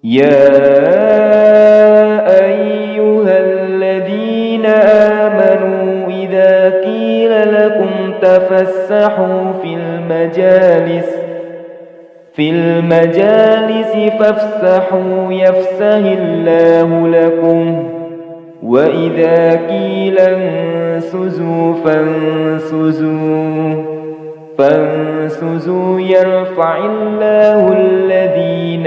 يا أيها الذين آمنوا إذا قيل لكم تفسحوا في المجالس فافسحوا يفسح الله لكم وإذا قيل انشزوا فانشزوا يرفع الله الذين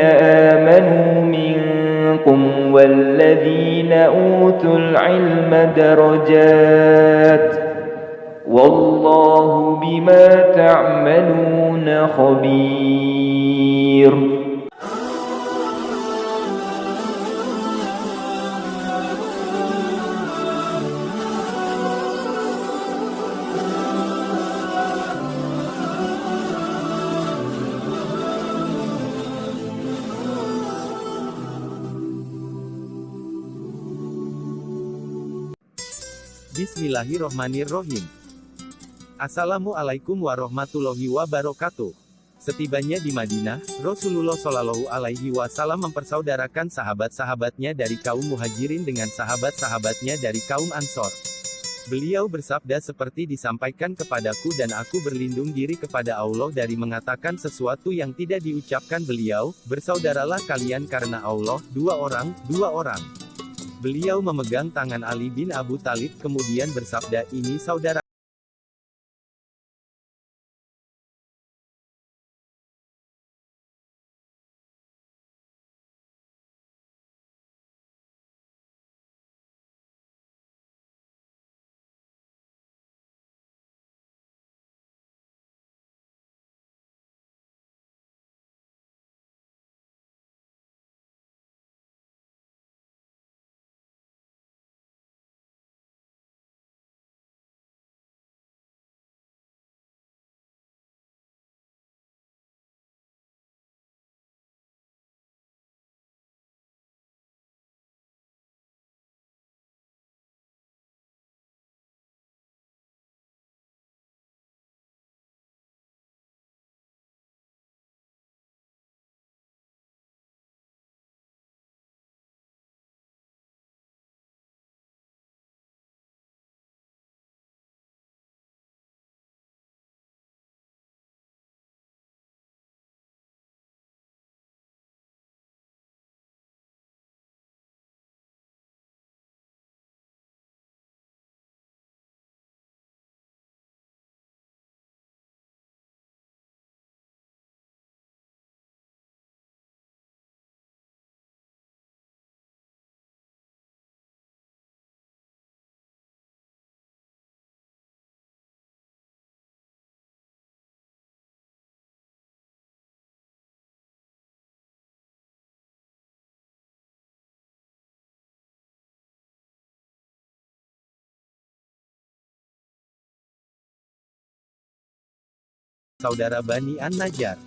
آمنوا منكم والذين أوتوا العلم درجات والله بما تعملون خبير. Bismillahirrohmanirrohim. Assalamualaikum warahmatullahi wabarakatuh. Setibanya di Madinah, Rasulullah Shallallahu Alaihi Wasallam mempersaudarakan sahabat-sahabatnya dari kaum Muhajirin dengan sahabat-sahabatnya dari kaum Ansor. Beliau bersabda seperti disampaikan kepadaku dan aku berlindung diri kepada Allah dari mengatakan sesuatu yang tidak diucapkan beliau, bersaudaralah kalian karena Allah, dua orang. Beliau memegang tangan Ali bin Abu Thalib kemudian bersabda, ini saudara Bani An-Najjar.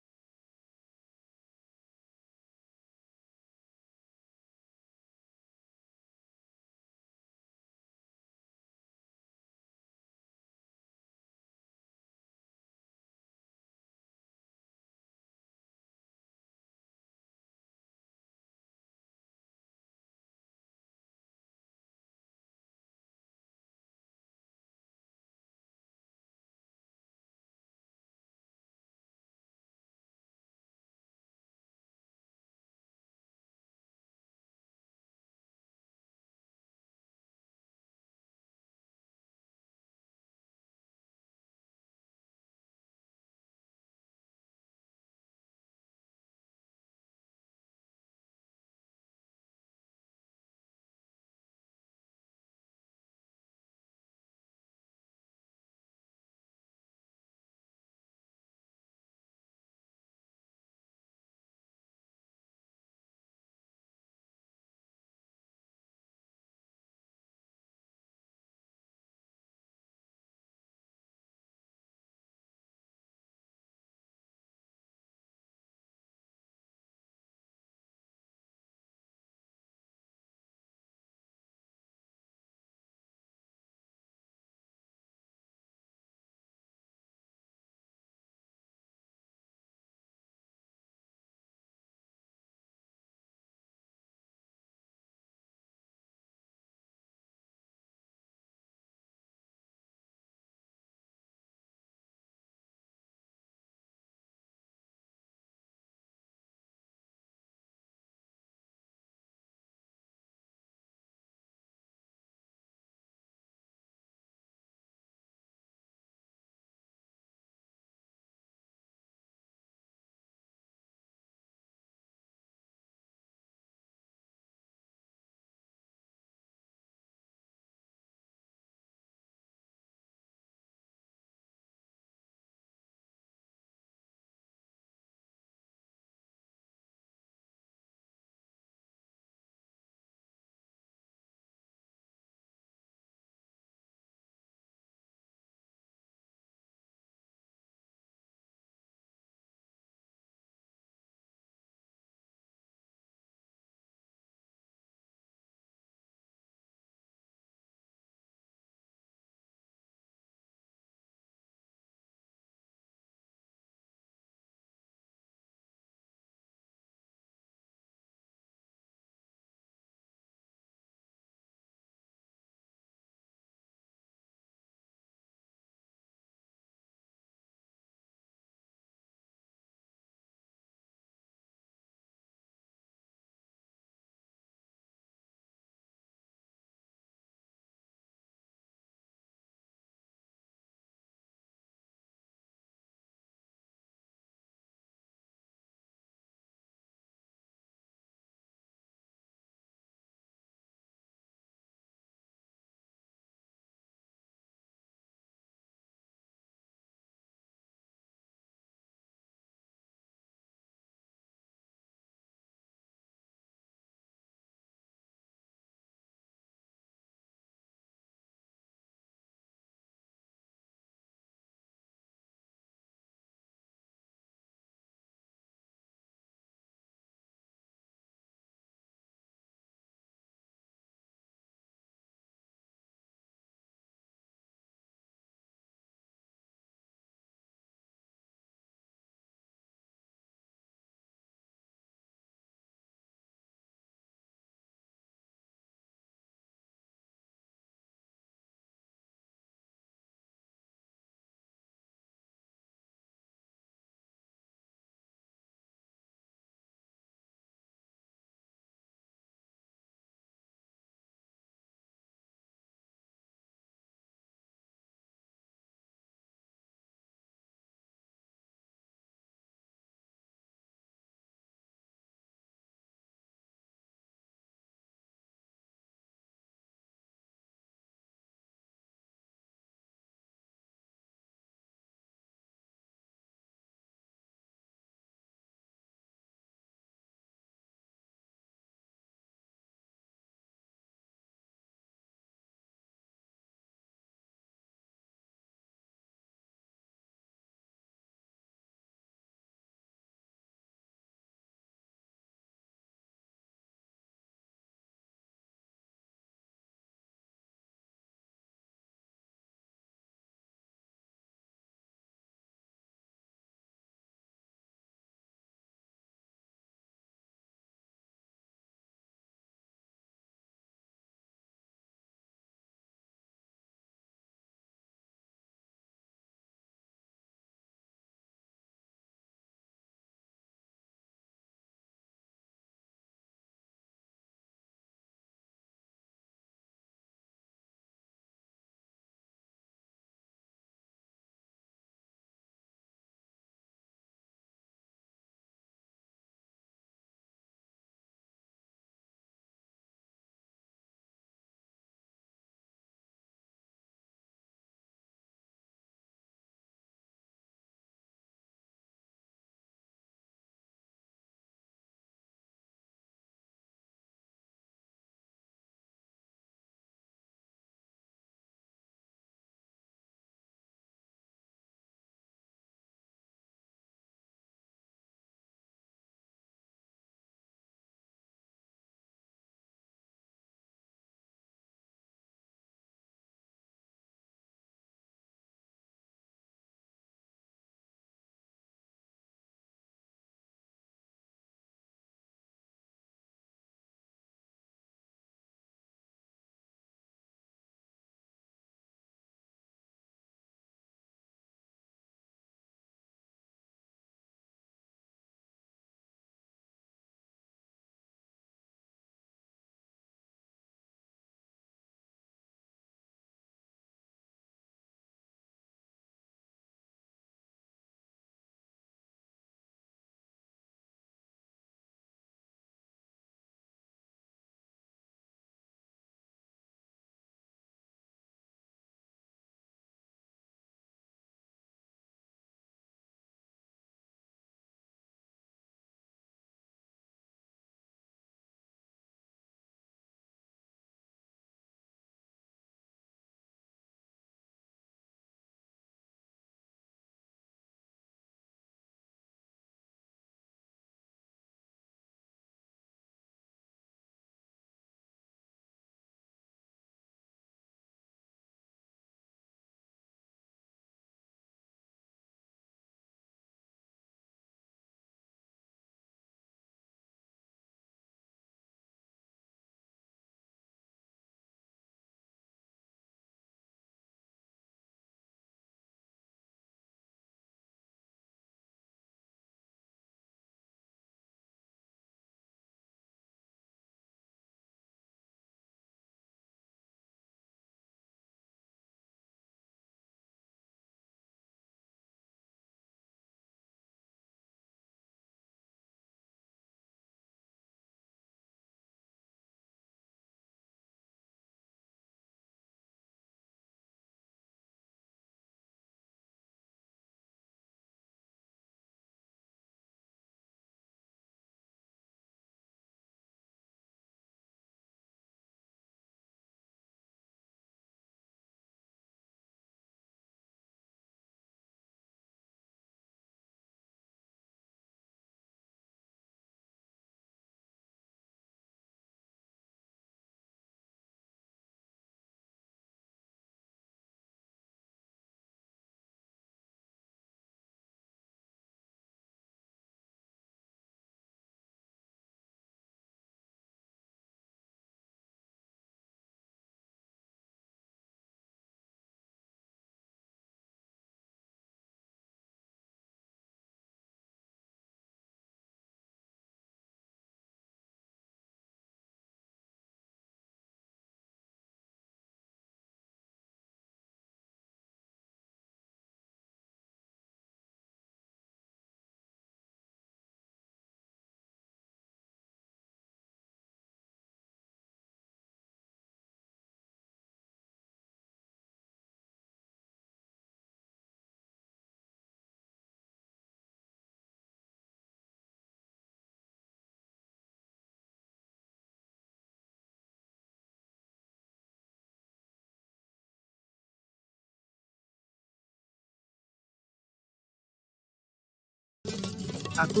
Aku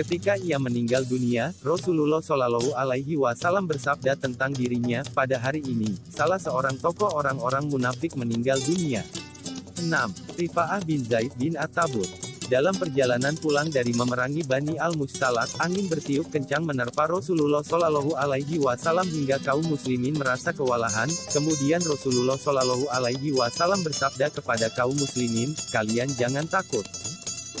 Ketika ia meninggal dunia, Rasulullah Shallallahu Alaihi Wasallam bersabda tentang dirinya, pada hari ini, salah seorang tokoh orang-orang munafik meninggal dunia. 6. Rifa'ah bin Zaid bin At-Tabur. Dalam perjalanan pulang dari memerangi Bani Al-Mustalak, angin bertiup kencang menerpa Rasulullah Shallallahu Alaihi Wasallam hingga kaum muslimin merasa kewalahan. Kemudian Rasulullah Shallallahu Alaihi Wasallam bersabda kepada kaum muslimin, kalian jangan takut.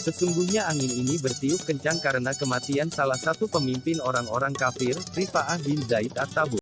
Sesungguhnya angin ini bertiup kencang karena kematian salah satu pemimpin orang-orang kafir, Rifa'ah bin Zaid At-Tabur.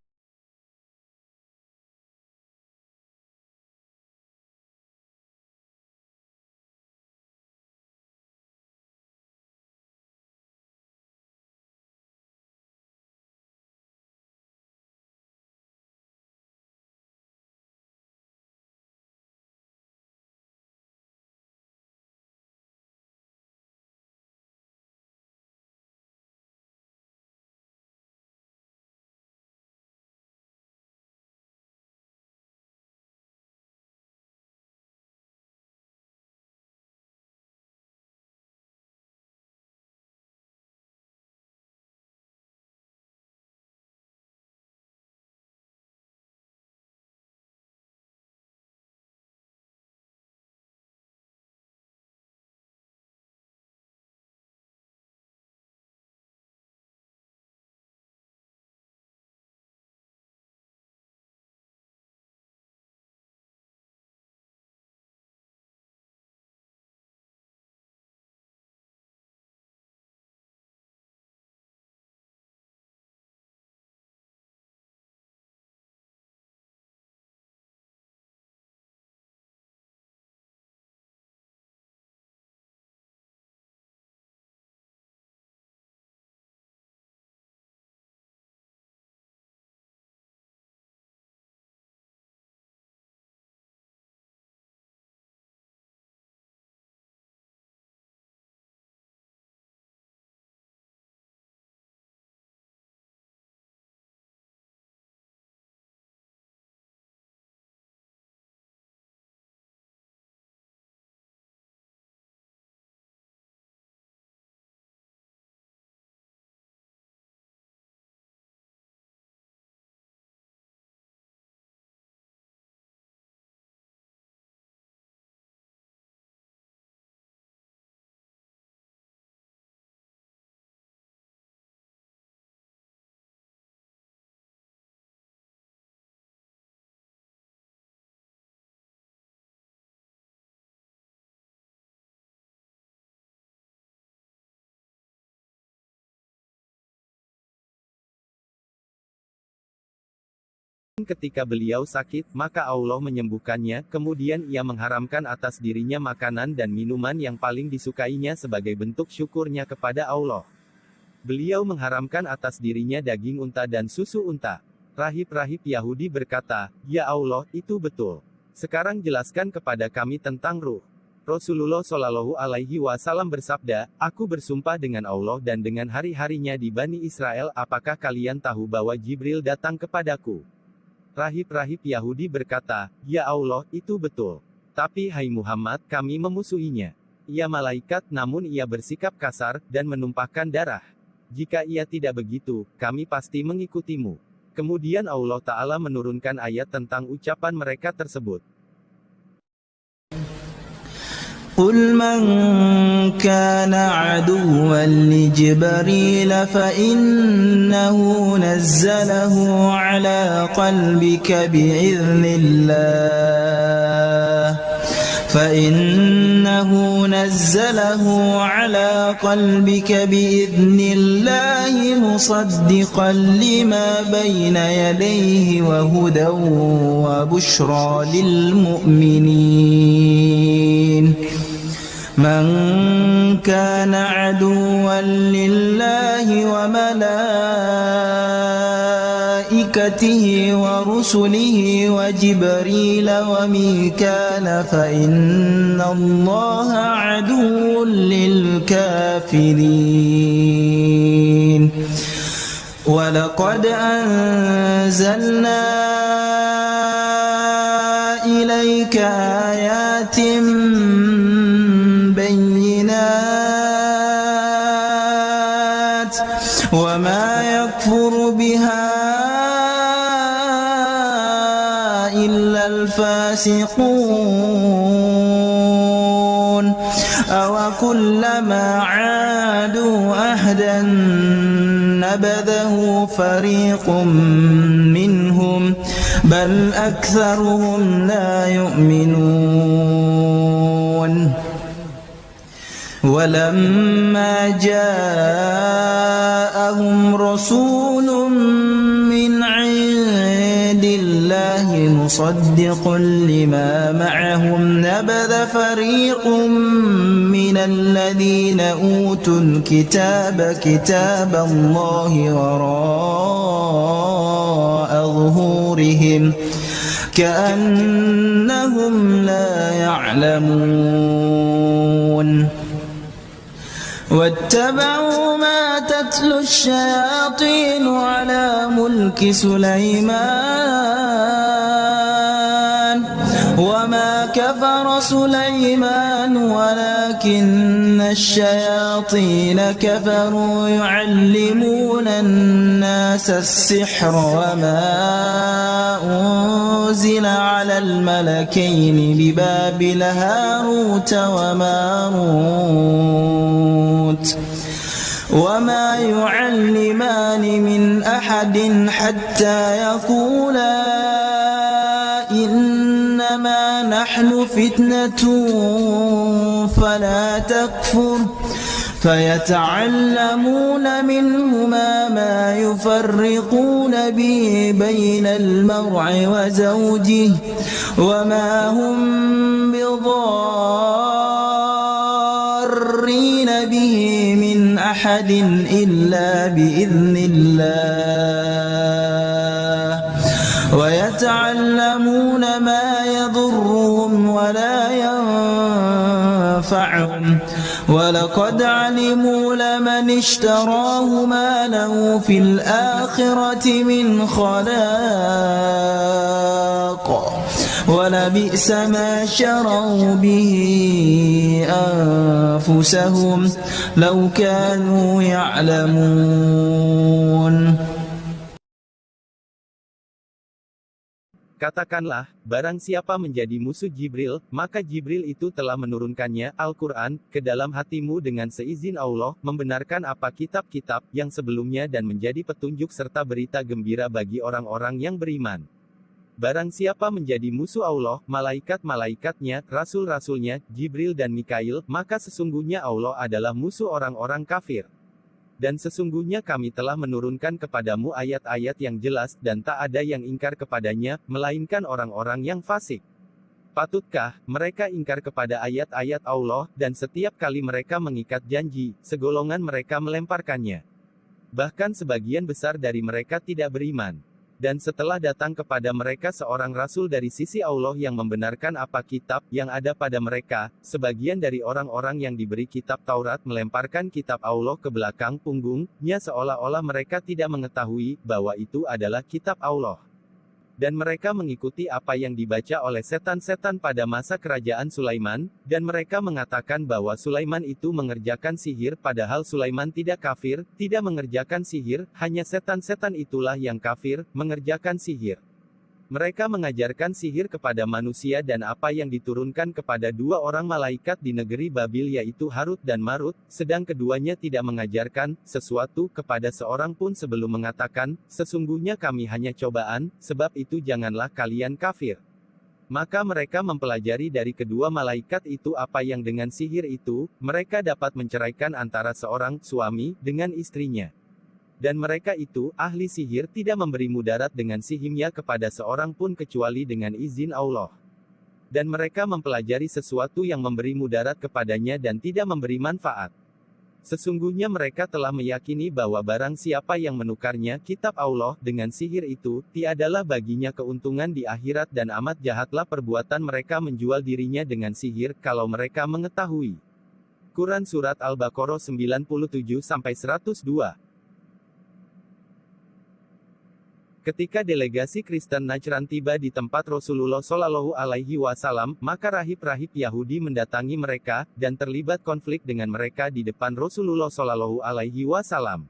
Ketika beliau sakit, maka Allah menyembuhkannya, kemudian ia mengharamkan atas dirinya makanan dan minuman yang paling disukainya sebagai bentuk syukurnya kepada Allah. Beliau mengharamkan atas dirinya daging unta dan susu unta. Rahib-rahib Yahudi berkata, "Ya Allah, itu betul. Sekarang jelaskan kepada kami tentang ruh." Rasulullah Shallallahu Alaihi Wasallam bersabda, "Aku bersumpah dengan Allah dan dengan hari-harinya di Bani Israel, apakah kalian tahu bahwa Jibril datang kepadaku?" Rahib-rahib Yahudi berkata, "Ya Allah, itu betul. Tapi hai Muhammad, kami memusuhinya. Ia malaikat namun ia bersikap kasar, dan menumpahkan darah. Jika ia tidak begitu, kami pasti mengikutimu." Kemudian Allah Ta'ala menurunkan ayat tentang ucapan mereka tersebut. قل من كان عدوا لجبريل فإنه نزله على قلبك بإذن الله مصدقا لما بين يديه وهدى وبشرى للمؤمنين من كان عدوا لله وملائكته ورسله وجبريل وميكال فإن الله عدو للكافرين ولقد أنزلنا إليك آيات بينات وما يكفر بها إلا الفاسقون أوكلما عادوا عهدا نبذه فريق منهم بل أكثرهم لا يؤمنون ولما جاءهم رسول من عند الله مصدق لما معهم نبذ فريق من الذين أوتوا الكتاب كتاب الله وراء ظهورهم كأنهم لا يعلمون واتبعوا ما تتلو الشياطين على ملك سليمان وما كفر سليمان ولكن الشياطين كفروا يعلمون الناس السحر وما أنزل على الملكين ببابل هاروت وماروت وما يعلمان من أحد حتى يقولا إنما نحن فتنة فلا تكفر فيتعلمون منهما ما يفرقون به بين المرء وزوجه وما هم بضارين به من أحد إلا بإذن الله ويتعلمون ما يضرهم ولا ينفعهم ولقد علموا لمن اشتراه ما له في الآخرة من خلاق ولبئس ما شروا به أنفسهم لو كانوا يعلمون. Katakanlah, barang siapa menjadi musuh Jibril, maka Jibril itu telah menurunkannya, Al-Quran, ke dalam hatimu dengan seizin Allah, membenarkan apa kitab-kitab yang sebelumnya dan menjadi petunjuk serta berita gembira bagi orang-orang yang beriman. Barang siapa menjadi musuh Allah, malaikat-malaikatnya, rasul-rasulnya, Jibril dan Mikail, maka sesungguhnya Allah adalah musuh orang-orang kafir. Dan sesungguhnya kami telah menurunkan kepadamu ayat-ayat yang jelas dan tak ada yang ingkar kepadanya, melainkan orang-orang yang fasik. Patutkah mereka ingkar kepada ayat-ayat Allah, dan setiap kali mereka mengikat janji, segolongan mereka melemparkannya. Bahkan sebagian besar dari mereka tidak beriman. Dan setelah datang kepada mereka seorang rasul dari sisi Allah yang membenarkan apa kitab yang ada pada mereka, sebagian dari orang-orang yang diberi kitab Taurat melemparkan kitab Allah ke belakang punggungnya seolah-olah mereka tidak mengetahui bahwa itu adalah kitab Allah. Dan mereka mengikuti apa yang dibaca oleh setan-setan pada masa kerajaan Sulaiman, dan mereka mengatakan bahwa Sulaiman itu mengerjakan sihir padahal Sulaiman tidak kafir, tidak mengerjakan sihir, hanya setan-setan itulah yang kafir, mengerjakan sihir. Mereka mengajarkan sihir kepada manusia dan apa yang diturunkan kepada dua orang malaikat di negeri Babil yaitu Harut dan Marut, sedang keduanya tidak mengajarkan sesuatu kepada seorang pun sebelum mengatakan, sesungguhnya kami hanya cobaan, sebab itu janganlah kalian kafir. Maka mereka mempelajari dari kedua malaikat itu apa yang dengan sihir itu, mereka dapat menceraikan antara seorang suami dengan istrinya. Dan mereka itu, ahli sihir tidak memberi mudarat dengan sihirnya kepada seorang pun kecuali dengan izin Allah. Dan mereka mempelajari sesuatu yang memberi mudarat kepadanya dan tidak memberi manfaat. Sesungguhnya mereka telah meyakini bahwa barang siapa yang menukarnya kitab Allah dengan sihir itu, tiadalah baginya keuntungan di akhirat dan amat jahatlah perbuatan mereka menjual dirinya dengan sihir kalau mereka mengetahui. Quran Surat Al-Baqarah 97-102. Ketika delegasi Kristen Najran tiba di tempat Rasulullah Shallallahu Alaihi Wasallam, maka rahib-rahib Yahudi mendatangi mereka, dan terlibat konflik dengan mereka di depan Rasulullah Shallallahu Alaihi Wasallam.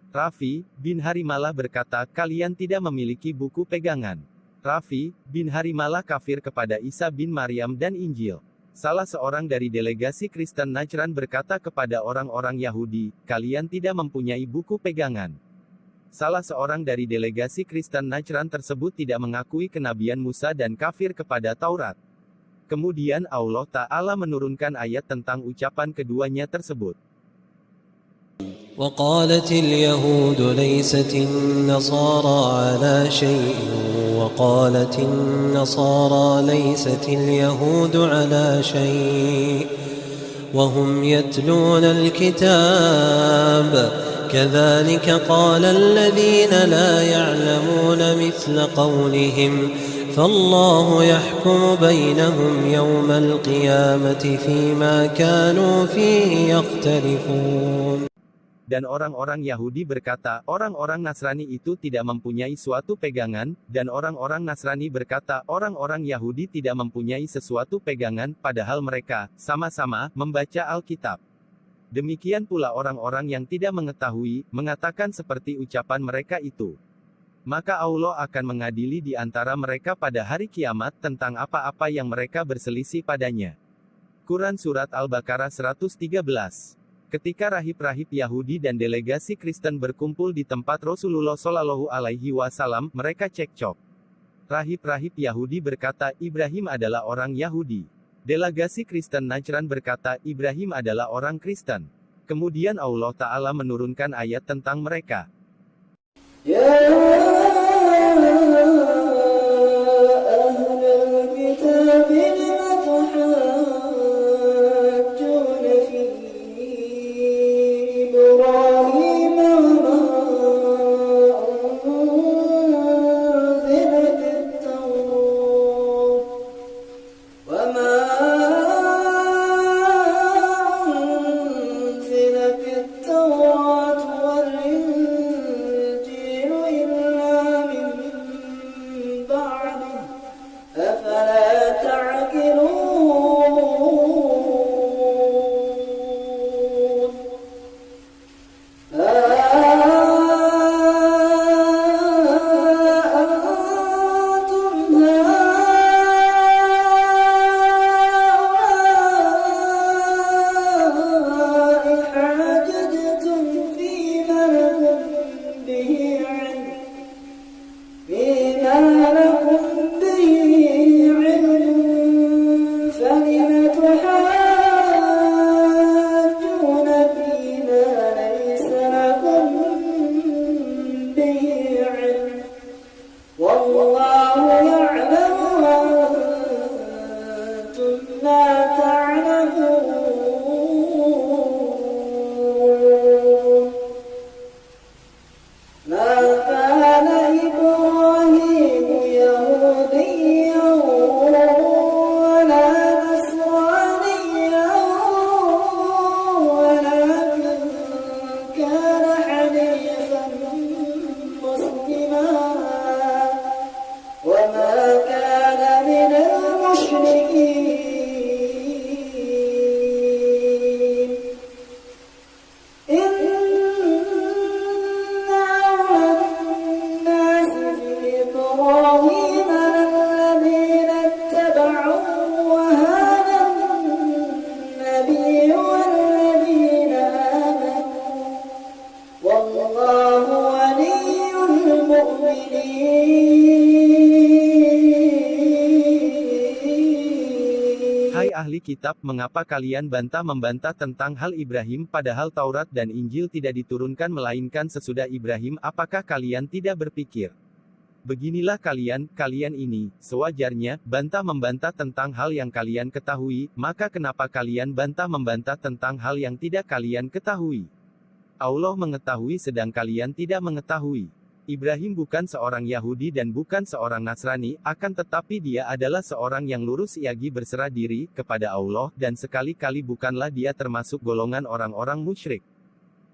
Rafi bin Harimalah berkata, kalian tidak memiliki buku pegangan. Rafi bin Harimalah kafir kepada Isa bin Maryam dan Injil. Salah seorang dari delegasi Kristen Najran berkata kepada orang-orang Yahudi, kalian tidak mempunyai buku pegangan. Salah seorang dari delegasi Kristen Najran tersebut tidak mengakui kenabian Musa dan kafir kepada Taurat. Kemudian Allah Ta'ala menurunkan ayat tentang ucapan keduanya tersebut. وقالت اليهود ليست النصارى على شيء وقالت النصارى ليست اليهود على شيء وهم يتلون الكتاب كذلك قال الذين لا يعلمون مثل قولهم فالله يحكم بينهم يوم القيامة فيما كانوا فيه يختلفون. Dan orang-orang Yahudi berkata, orang-orang Nasrani itu tidak mempunyai suatu pegangan, dan orang-orang Nasrani berkata, orang-orang Yahudi tidak mempunyai sesuatu pegangan, padahal mereka sama-sama membaca Alkitab. Demikian pula orang-orang yang tidak mengetahui, mengatakan seperti ucapan mereka itu. Maka Allah akan mengadili di antara mereka pada hari kiamat tentang apa-apa yang mereka berselisih padanya. Quran Surat Al-Baqarah 113. Ketika rahib-rahib Yahudi dan delegasi Kristen berkumpul di tempat Rasulullah Shallallahu Alaihi Wasallam, mereka cekcok. Rahib-rahib Yahudi berkata, Ibrahim adalah orang Yahudi. Delegasi Kristen Najran berkata, Ibrahim adalah orang Kristen. Kemudian Allah Ta'ala menurunkan ayat tentang mereka. ahli kitab, mengapa kalian membantah tentang hal Ibrahim, padahal Taurat dan Injil tidak diturunkan melainkan sesudah Ibrahim? Apakah kalian tidak berpikir? Beginilah kalian ini, sewajarnya, membantah tentang hal yang kalian ketahui, maka kenapa kalian membantah tentang hal yang tidak kalian ketahui? Allah mengetahui sedang kalian tidak mengetahui. Ibrahim bukan seorang Yahudi dan bukan seorang Nasrani, akan tetapi dia adalah seorang yang lurus iagi berserah diri kepada Allah, dan sekali-kali bukanlah dia termasuk golongan orang-orang musyrik.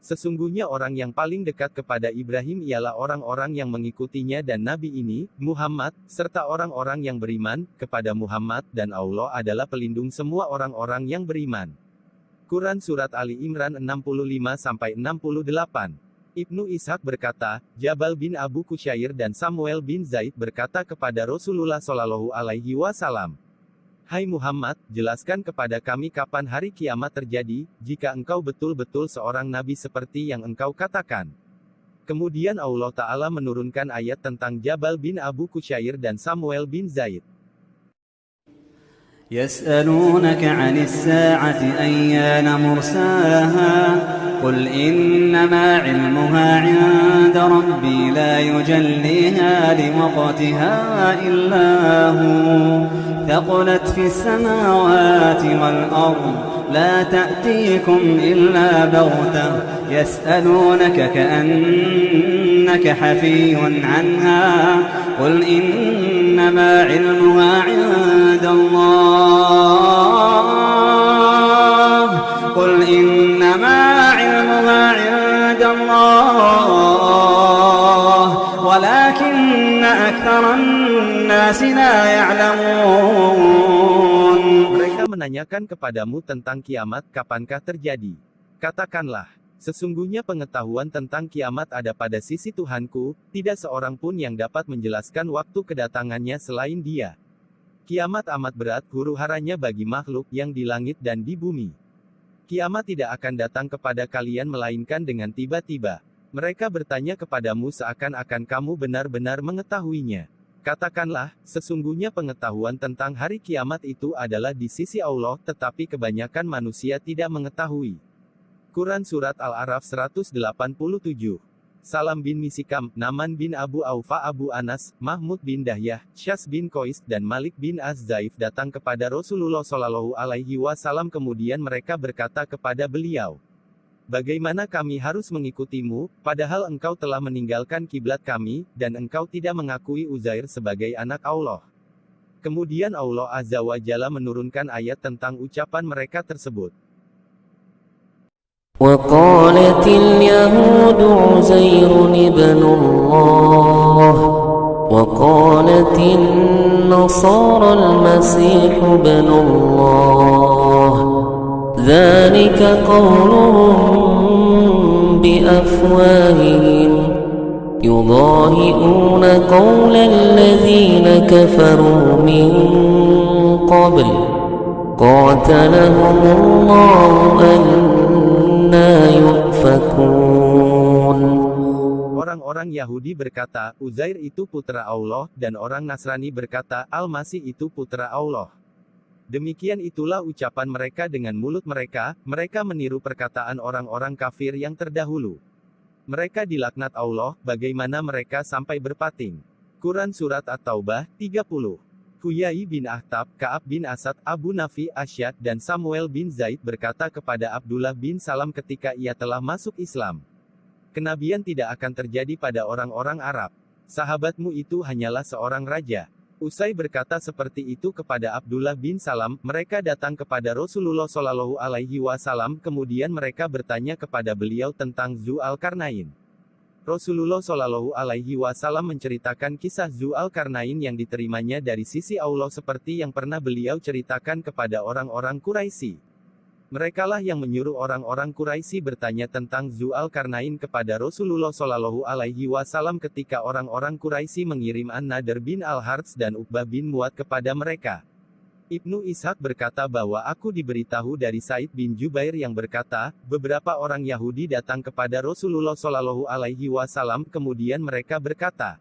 Sesungguhnya orang yang paling dekat kepada Ibrahim ialah orang-orang yang mengikutinya dan Nabi ini, Muhammad, serta orang-orang yang beriman kepada Muhammad, dan Allah adalah pelindung semua orang-orang yang beriman. Quran Surat Ali Imran 65-68. Ibnu Ishaq berkata, Jabal bin Abu Qusyair dan Samuel bin Zaid berkata kepada Rasulullah Shallallahu Alaihi Wasallam, Hai Muhammad, jelaskan kepada kami kapan hari kiamat terjadi, jika engkau betul-betul seorang nabi seperti yang engkau katakan. Kemudian Allah Ta'ala menurunkan ayat tentang Jabal bin Abu Qusyair dan Samuel bin Zaid. يسألونك عن الساعة أيان مرساها قل إنما علمها عند ربي لا يجليها لوقتها إلا هو ثقلت في السماوات والأرض لا تأتيكم إلا بغتة يسألونك كأنك حفي عنها قل إنما علمها عند الله قل إنما علمها عند الله ولكن أكثر الناس لا يعلمون. Mereka menanyakan kepadamu tentang kiamat, kapankah terjadi? Katakanlah, sesungguhnya pengetahuan tentang kiamat ada pada sisi Tuhanku, tidak seorang pun yang dapat menjelaskan waktu kedatangannya selain Dia. Kiamat amat berat huru-haranya bagi makhluk yang di langit dan di bumi. Kiamat tidak akan datang kepada kalian melainkan dengan tiba-tiba. Mereka bertanya kepadamu seakan-akan kamu benar-benar mengetahuinya. Katakanlah, sesungguhnya pengetahuan tentang hari kiamat itu adalah di sisi Allah, tetapi kebanyakan manusia tidak mengetahui. Quran Surat Al-A'raf 187. Salam bin Misikam, Naman bin Abu Aufa Abu Anas, Mahmud bin Dahyah, Syas bin Qais dan Malik bin Az-Zaif datang kepada Rasulullah Shallallahu Alaihi Wasallam, kemudian mereka berkata kepada beliau, Bagaimana kami harus mengikutimu, padahal engkau telah meninggalkan kiblat kami, dan engkau tidak mengakui Uzair sebagai anak Allah. Kemudian Allah Azza wa Jalla menurunkan ayat tentang ucapan mereka tersebut. وقالت اليهود عزير ابن الله وقالت النصارى المسيح ابن الله ذلك قولهم بأفواههم يضاهئون قول الذين كفروا من قبل قاتلهم الله أنا يؤفكون. Orang-orang Yahudi berkata, Uzair itu putra Allah, dan orang Nasrani berkata, Al-Masih itu putra Allah. Demikian itulah ucapan mereka dengan mulut mereka, mereka meniru perkataan orang-orang kafir yang terdahulu. Mereka dilaknat Allah, bagaimana mereka sampai berpating. Quran Surat At-Taubah, 30. Huyai bin Akhtab, Ka'ab bin Asad, Abu Nafi Asyad, dan Samuel bin Zaid berkata kepada Abdullah bin Salam ketika ia telah masuk Islam. Kenabian tidak akan terjadi pada orang-orang Arab. Sahabatmu itu hanyalah seorang raja. Usai berkata seperti itu kepada Abdullah bin Salam, mereka datang kepada Rasulullah Shallallahu Alaihi Wasallam, kemudian mereka bertanya kepada beliau tentang Zu Al-Qarnain. Rasulullah Shallallahu Alaihi Wasallam menceritakan kisah Zu Al-Qarnain yang diterimanya dari sisi Allah seperti yang pernah beliau ceritakan kepada orang-orang Quraisy. Merekalah yang menyuruh orang-orang Quraisy bertanya tentang Zu Al-Qarnain kepada Rasulullah Shallallahu Alaihi Wasallam ketika orang-orang Quraisy mengirim An-Nadr bin Al-Harts dan Uqbah bin Mu'ad kepada mereka. Ibnu Ishaq berkata bahwa aku diberitahu dari Said bin Jubair yang berkata, beberapa orang Yahudi datang kepada Rasulullah Shallallahu Alaihi Wasallam, kemudian mereka berkata,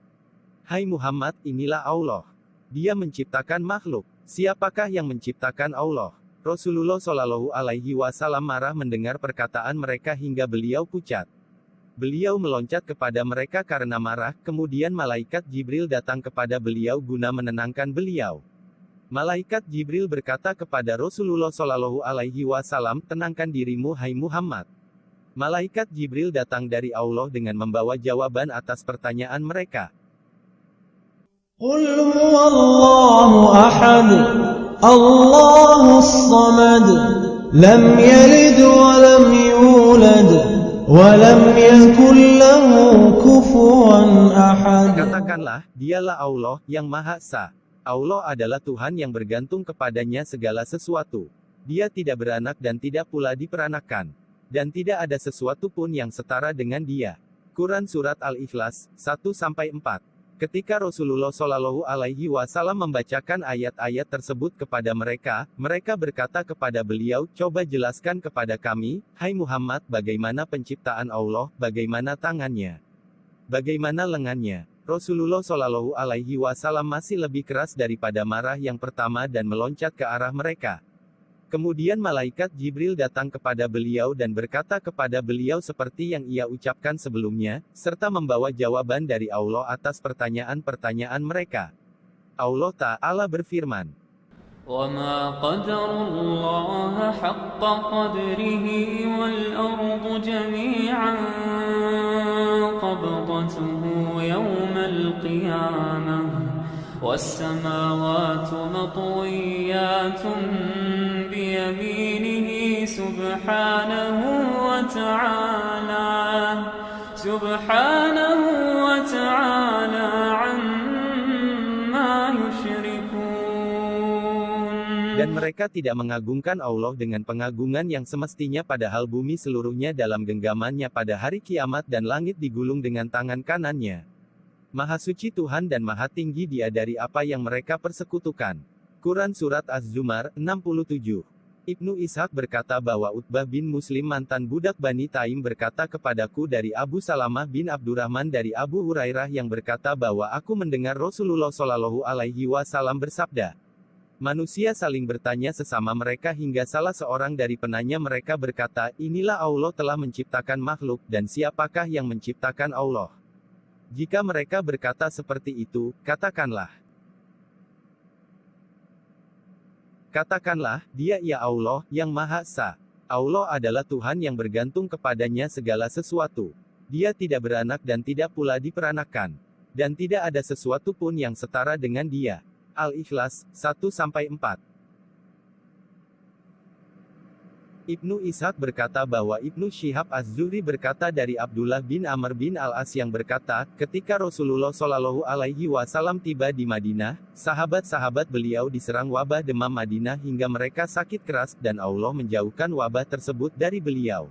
Hai Muhammad, inilah Allah. Dia menciptakan makhluk. Siapakah yang menciptakan Allah? Rasulullah Shallallahu Alaihi Wasallam marah mendengar perkataan mereka hingga beliau pucat. Beliau meloncat kepada mereka karena marah, kemudian malaikat Jibril datang kepada beliau guna menenangkan beliau. Malaikat Jibril berkata kepada Rasulullah Shallallahu Alaihi Wasallam, tenangkan dirimu hai Muhammad. Malaikat Jibril datang dari Allah dengan membawa jawaban atas pertanyaan mereka. قل هو الله أحد الله الصمد لم يلد ولم يولد ولم يكن له كفوا أحد. Katakanlah, dialah Allah, yang Maha Esa. Allah adalah Tuhan yang bergantung kepadanya segala sesuatu. Dia tidak beranak dan tidak pula diperanakan. Dan tidak ada sesuatu pun yang setara dengan dia. Quran Surat Al-Ikhlas, 1-4. Ketika Rasulullah Shallallahu Alaihi Wasallam membacakan ayat-ayat tersebut kepada mereka, mereka berkata kepada beliau, coba jelaskan kepada kami, hai Muhammad, bagaimana penciptaan Allah, bagaimana tangannya, bagaimana lengannya. Rasulullah Shallallahu Alaihi Wasallam masih lebih keras daripada marah yang pertama dan meloncat ke arah mereka. Kemudian malaikat Jibril datang kepada beliau dan berkata kepada beliau seperti yang ia ucapkan sebelumnya, serta membawa jawaban dari Allah atas pertanyaan-pertanyaan mereka. Allah Ta'ala berfirman, وَمَا قَدَرُوا اللَّهَ حَقَّ قَدْرِهِ وَالْأَرْضُ جَمِيعًا قَبْضَتُهُ يَوْمَ الْقِيَامَةِ وَالسَّمَاوَاتُ مَطْوِيَّاتٌ بِيَمِينِهِ سُبْحَانَهُ وَتَعَالَى عَمَّا يُشْرِكُونَ. dan mereka tidak mengagungkan Allah dengan pengagungan yang semestinya padahal bumi seluruhnya dalam genggamannya pada hari kiamat dan langit digulung dengan tangan kanannya. Maha suci Tuhan dan maha tinggi Dia dari apa yang mereka persekutukan. Quran Surat Az-Zumar, 67. Ibnu Ishaq berkata bahwa Utbah bin Muslim mantan budak Bani Taim berkata kepadaku dari Abu Salamah bin Abdurrahman dari Abu Hurairah yang berkata bahwa aku mendengar Rasulullah Shallallahu Alaihi Wasallam bersabda, manusia saling bertanya sesama mereka hingga salah seorang dari penanya mereka berkata, inilah Allah telah menciptakan makhluk, dan siapakah yang menciptakan Allah? Jika mereka berkata seperti itu, katakanlah, Dia ia Allah, yang Maha Esa. Allah adalah Tuhan yang bergantung kepadanya segala sesuatu. Dia tidak beranak dan tidak pula diperanakan. Dan tidak ada sesuatu pun yang setara dengan Dia. Al-Ikhlas, 1-4. Ibnu Ishaq berkata bahwa Ibnu Syihab Az-Zuhri berkata dari Abdullah bin Amr bin Al-As yang berkata, ketika Rasulullah Shallallahu Alaihi Wasallam tiba di Madinah, sahabat-sahabat beliau diserang wabah demam Madinah hingga mereka sakit keras, dan Allah menjauhkan wabah tersebut dari beliau.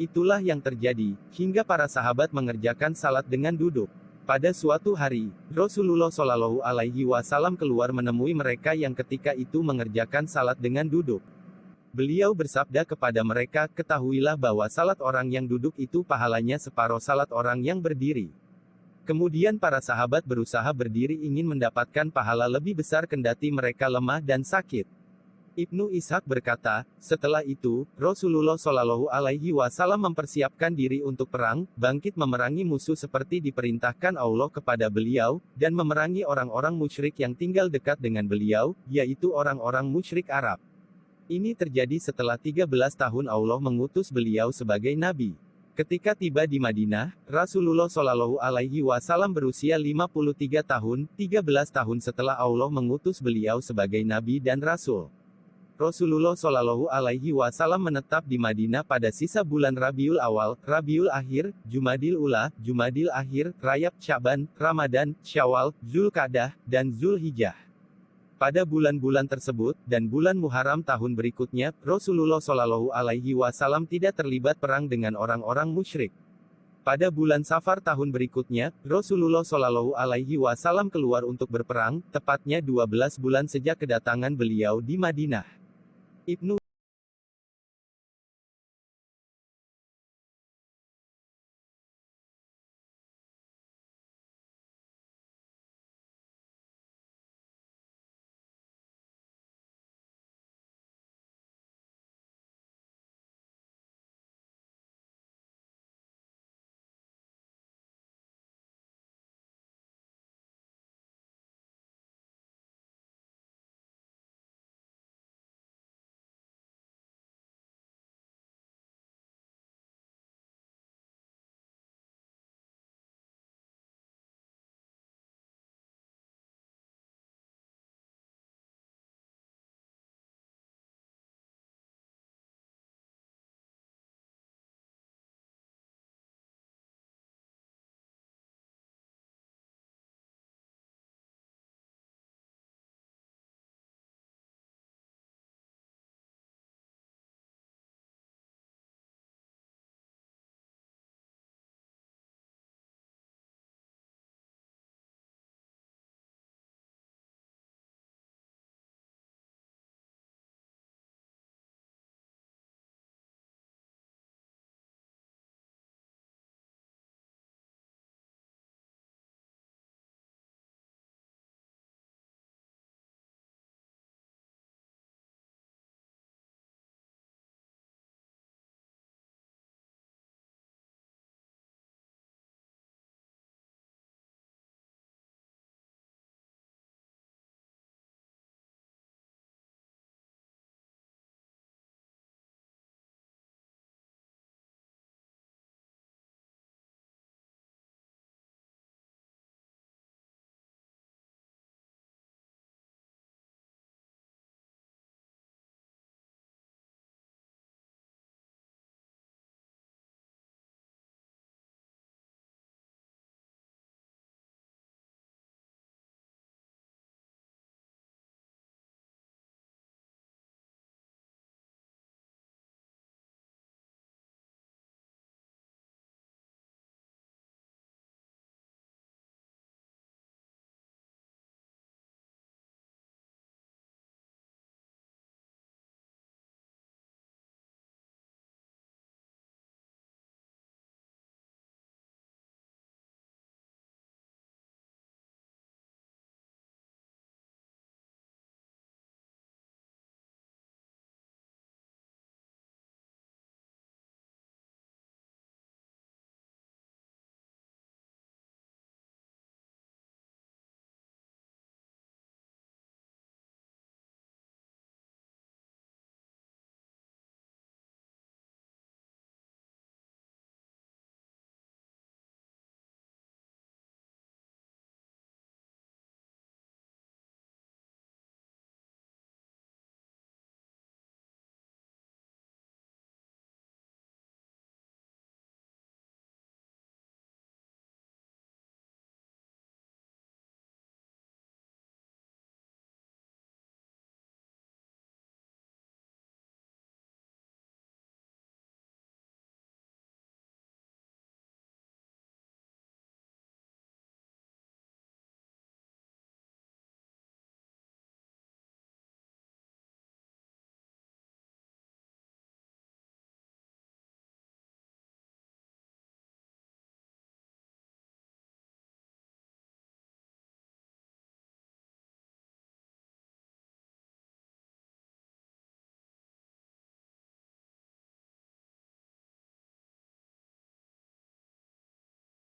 Itulah yang terjadi, hingga para sahabat mengerjakan salat dengan duduk. Pada suatu hari, Rasulullah Shallallahu Alaihi Wasallam keluar menemui mereka yang ketika itu mengerjakan salat dengan duduk. Beliau bersabda kepada mereka, ketahuilah bahwa salat orang yang duduk itu pahalanya separuh salat orang yang berdiri. Kemudian para sahabat berusaha berdiri ingin mendapatkan pahala lebih besar kendati mereka lemah dan sakit. Ibnu Ishaq berkata, setelah itu, Rasulullah Shallallahu Alaihi Wasallam mempersiapkan diri untuk perang, bangkit memerangi musuh seperti diperintahkan Allah kepada beliau, dan memerangi orang-orang musyrik yang tinggal dekat dengan beliau, yaitu orang-orang musyrik Arab. Ini terjadi setelah 13 tahun Allah mengutus beliau sebagai nabi. Ketika tiba di Madinah, Rasulullah Shallallahu Alaihi Wasallam berusia 53 tahun, 13 tahun setelah Allah mengutus beliau sebagai nabi dan rasul. Rasulullah Shallallahu Alaihi Wasallam menetap di Madinah pada sisa bulan Rabiul Awal, Rabiul Akhir, Jumadil Ula, Jumadil Akhir, Rajab, Syaban, Ramadan, Syawal, Zulqa'dah, dan Zulhijjah. Pada bulan-bulan tersebut, dan bulan Muharram tahun berikutnya, Rasulullah Shallallahu Alaihi Wasallam tidak terlibat perang dengan orang-orang musyrik. Pada bulan Safar tahun berikutnya, Rasulullah Shallallahu Alaihi Wasallam keluar untuk berperang, tepatnya 12 bulan sejak kedatangan beliau di Madinah. Ibnu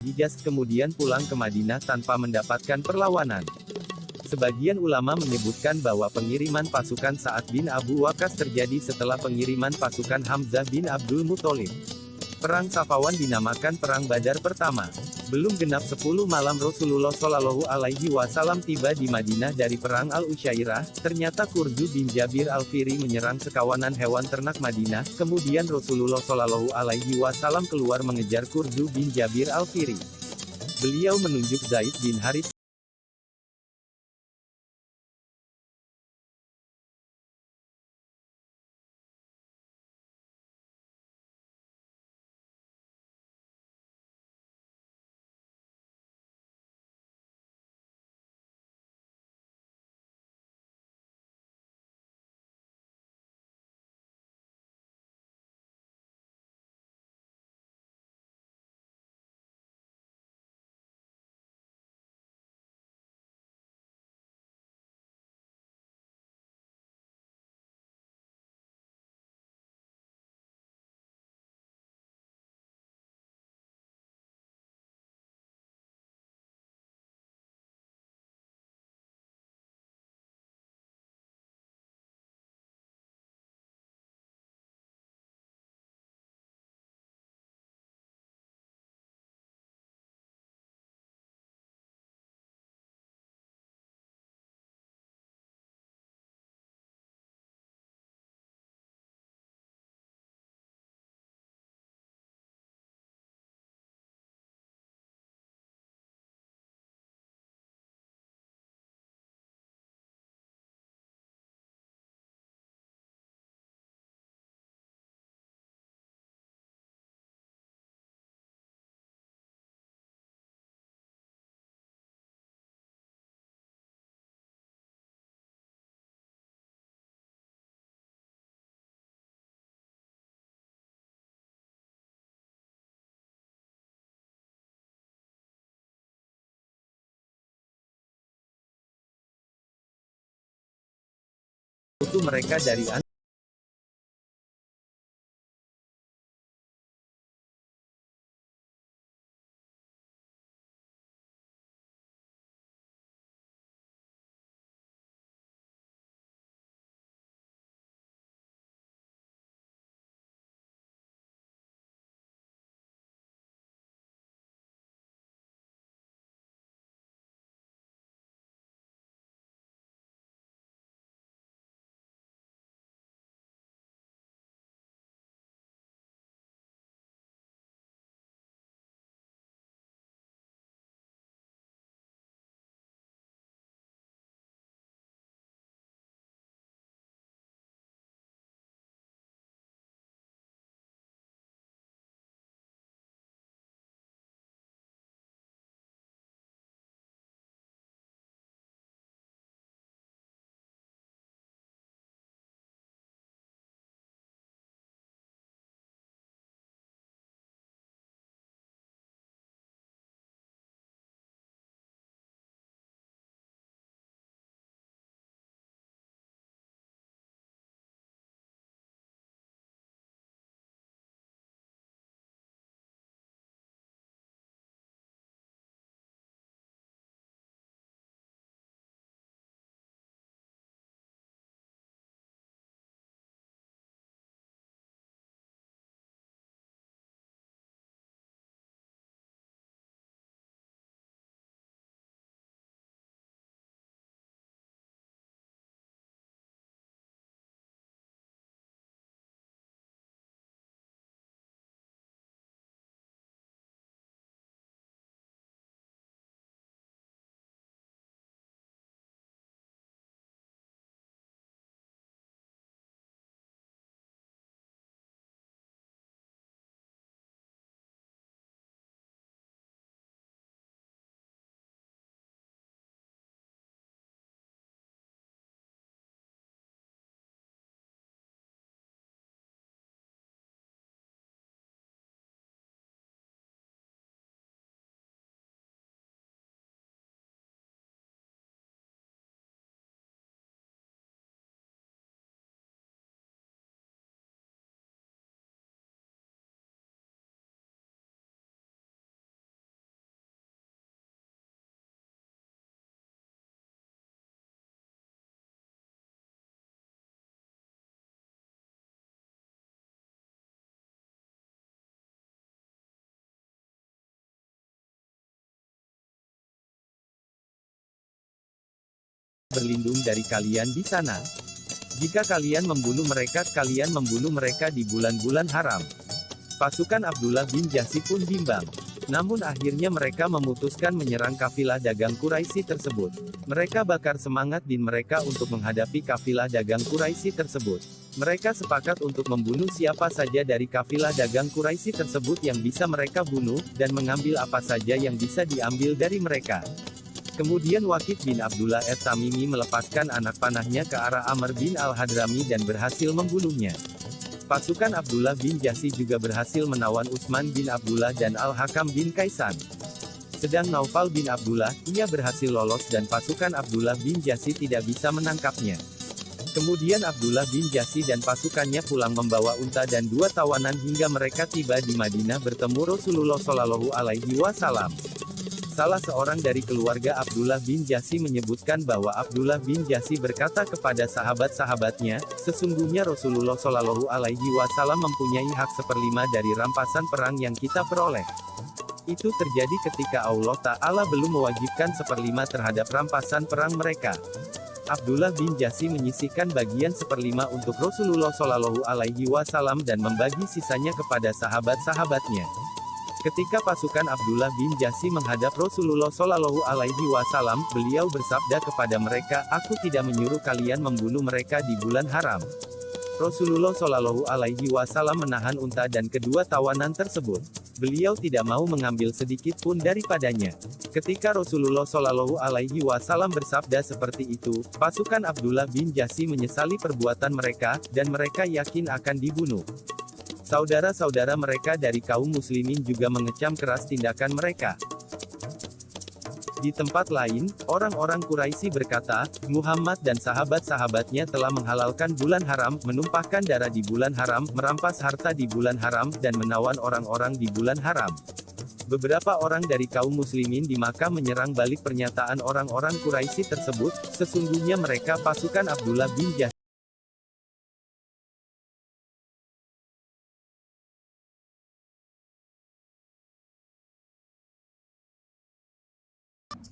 Hijaz kemudian pulang ke Madinah tanpa mendapatkan perlawanan. Sebagian ulama menyebutkan bahwa pengiriman pasukan Sa'ad bin Abu Waqqas terjadi setelah pengiriman pasukan Hamzah bin Abdul Muthalib. Perang Safawan dinamakan Perang Badar pertama. Belum genap 10 malam Rasulullah Shallallahu Alaihi Wasallam tiba di Madinah dari Perang Al-Usyairah, ternyata Kurzu bin Jabir Al-Firi menyerang sekawanan hewan ternak Madinah, kemudian Rasulullah Shallallahu Alaihi Wasallam keluar mengejar Kurzu bin Jabir Al-Firi. Beliau menunjuk Zaid bin Harits itu mereka dari berlindung dari kalian di sana. Jika kalian membunuh mereka, kalian membunuh mereka di bulan-bulan haram. Pasukan Abdullah bin Jahsy pun bimbang. Namun akhirnya mereka memutuskan menyerang kafilah dagang Quraisy tersebut. Mereka bakar semangat din mereka untuk menghadapi kafilah dagang Quraisy tersebut. Mereka sepakat untuk membunuh siapa saja dari kafilah dagang Quraisy tersebut yang bisa mereka bunuh, dan mengambil apa saja yang bisa diambil dari mereka. Kemudian Waqid bin Abdullah at-Tamimi melepaskan anak panahnya ke arah Amr bin al-Hadrami dan berhasil membunuhnya. Pasukan Abdullah bin Jahsy juga berhasil menawan Utsman bin Abdullah dan Al-Hakam bin Kaisan. Sedang Naufal bin Abdullah, ia berhasil lolos dan pasukan Abdullah bin Jahsy tidak bisa menangkapnya. Kemudian Abdullah bin Jahsy dan pasukannya pulang membawa unta dan 2 tawanan hingga mereka tiba di Madinah bertemu Rasulullah Shallallahu Alaihi Wasallam. Salah seorang dari keluarga Abdullah bin Jahsy menyebutkan bahwa Abdullah bin Jahsy berkata kepada sahabat-sahabatnya, sesungguhnya Rasulullah Shallallahu Alaihi Wasallam mempunyai hak 1/5 dari rampasan perang yang kita peroleh. Itu terjadi ketika Allah Ta'ala belum mewajibkan 1/5 terhadap rampasan perang mereka. Abdullah bin Jahsy menyisihkan bagian 1/5 untuk Rasulullah Shallallahu Alaihi Wasallam dan membagi sisanya kepada sahabat-sahabatnya. Ketika pasukan Abdullah bin Jahsy menghadap Rasulullah Shallallahu Alaihi Wasallam, beliau bersabda kepada mereka, "Aku tidak menyuruh kalian membunuh mereka di bulan haram." Rasulullah Shallallahu Alaihi Wasallam menahan unta dan kedua tawanan tersebut. Beliau tidak mau mengambil sedikit pun daripadanya. Ketika Rasulullah Shallallahu Alaihi Wasallam bersabda seperti itu, pasukan Abdullah bin Jahsy menyesali perbuatan mereka, dan mereka yakin akan dibunuh. Saudara-saudara mereka dari kaum muslimin juga mengecam keras tindakan mereka. Di tempat lain, orang-orang Quraisy berkata, Muhammad dan sahabat-sahabatnya telah menghalalkan bulan haram, menumpahkan darah di bulan haram, merampas harta di bulan haram, dan menawan orang-orang di bulan haram. Beberapa orang dari kaum muslimin di Makkah menyerang balik pernyataan orang-orang Quraisy tersebut, sesungguhnya mereka pasukan Abdullah bin Jahsy.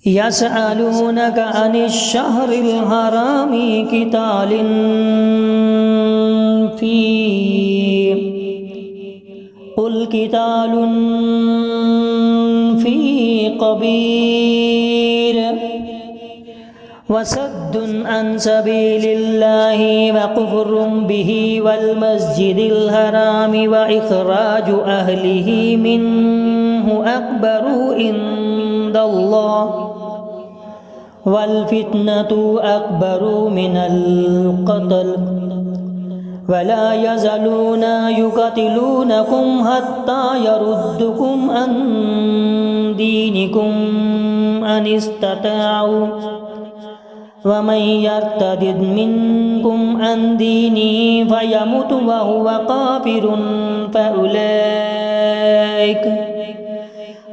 يسألونك عن الشهر الحرام قتال فيه قل قتال فيه كبير وصد عن سبيل الله وكفر به والمسجد الحرام وإخراج أهله منه أكبر عند الله والفتنة أكبر من القتل ولا يزالون يقاتلونكم حتى يردكم عن دينكم إن استطاعوا ومن يرتد منكم عن دينه فيمت وهو كافر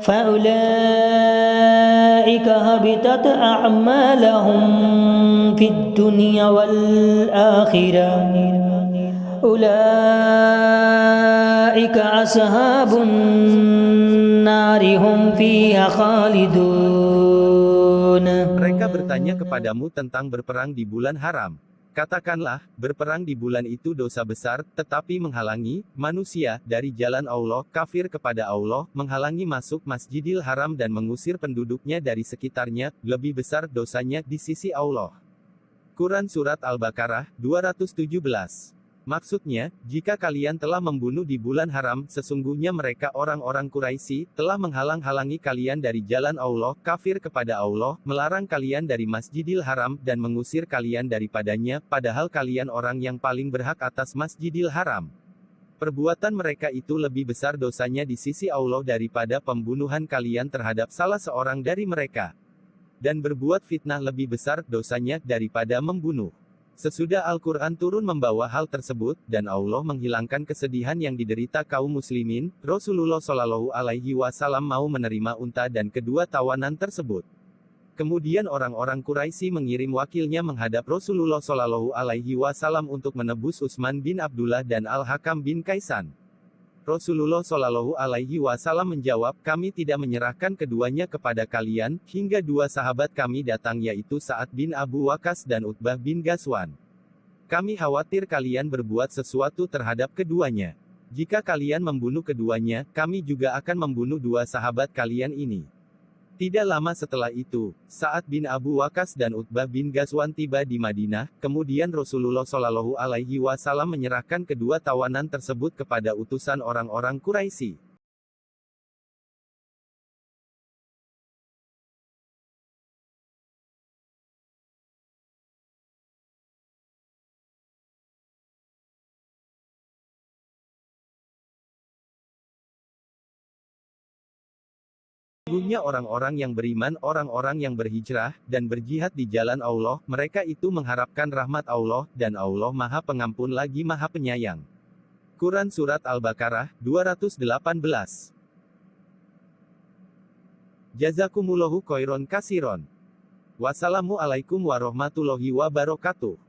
فأولئك هبطت أعمالهم في الدنيا والآخرة أولئك أصحاب النار هم فيها خالدون. Mereka bertanya kepadamu tentang berperang di bulan haram. Katakanlah, berperang di bulan itu dosa besar, tetapi menghalangi manusia dari jalan Allah, kafir kepada Allah, menghalangi masuk Masjidil Haram dan mengusir penduduknya dari sekitarnya, lebih besar dosanya di sisi Allah. Quran Surat Al-Baqarah, 217. Maksudnya, jika kalian telah membunuh di bulan haram, sesungguhnya mereka orang-orang Quraisy telah menghalang-halangi kalian dari jalan Allah, kafir kepada Allah, melarang kalian dari Masjidil Haram, dan mengusir kalian daripadanya, padahal kalian orang yang paling berhak atas Masjidil Haram. Perbuatan mereka itu lebih besar dosanya di sisi Allah daripada pembunuhan kalian terhadap salah seorang dari mereka. Dan berbuat fitnah lebih besar dosanya daripada membunuh. Sesudah Al-Quran turun membawa hal tersebut, dan Allah menghilangkan kesedihan yang diderita kaum muslimin, Rasulullah Shallallahu Alaihi Wasallam mau menerima unta dan kedua tawanan tersebut. Kemudian orang-orang Quraisy mengirim wakilnya menghadap Rasulullah Shallallahu Alaihi Wasallam untuk menebus Utsman bin Abdullah dan Al-Hakam bin Kaisan. Rasulullah Shallallahu Alaihi Wasallam menjawab, kami tidak menyerahkan keduanya kepada kalian, hingga dua sahabat kami datang yaitu Sa'ad bin Abu Waqqas dan Utbah bin Ghazwan. Kami khawatir kalian berbuat sesuatu terhadap keduanya. Jika kalian membunuh keduanya, kami juga akan membunuh dua sahabat kalian ini. Tidak lama setelah itu, Sa'ad bin Abu Waqqas dan Utbah bin Ghazwan tiba di Madinah, kemudian Rasulullah Shallallahu Alaihi Wasallam menyerahkan kedua tawanan tersebut kepada utusan orang-orang Quraisy. Sesungguhnya orang-orang yang beriman, orang-orang yang berhijrah, dan berjihad di jalan Allah, mereka itu mengharapkan rahmat Allah, dan Allah Maha Pengampun lagi Maha Penyayang. Quran Surat Al-Baqarah, 218. Jazakumullahu khairon kasiron. Wassalamualaikum warahmatullahi wabarakatuh.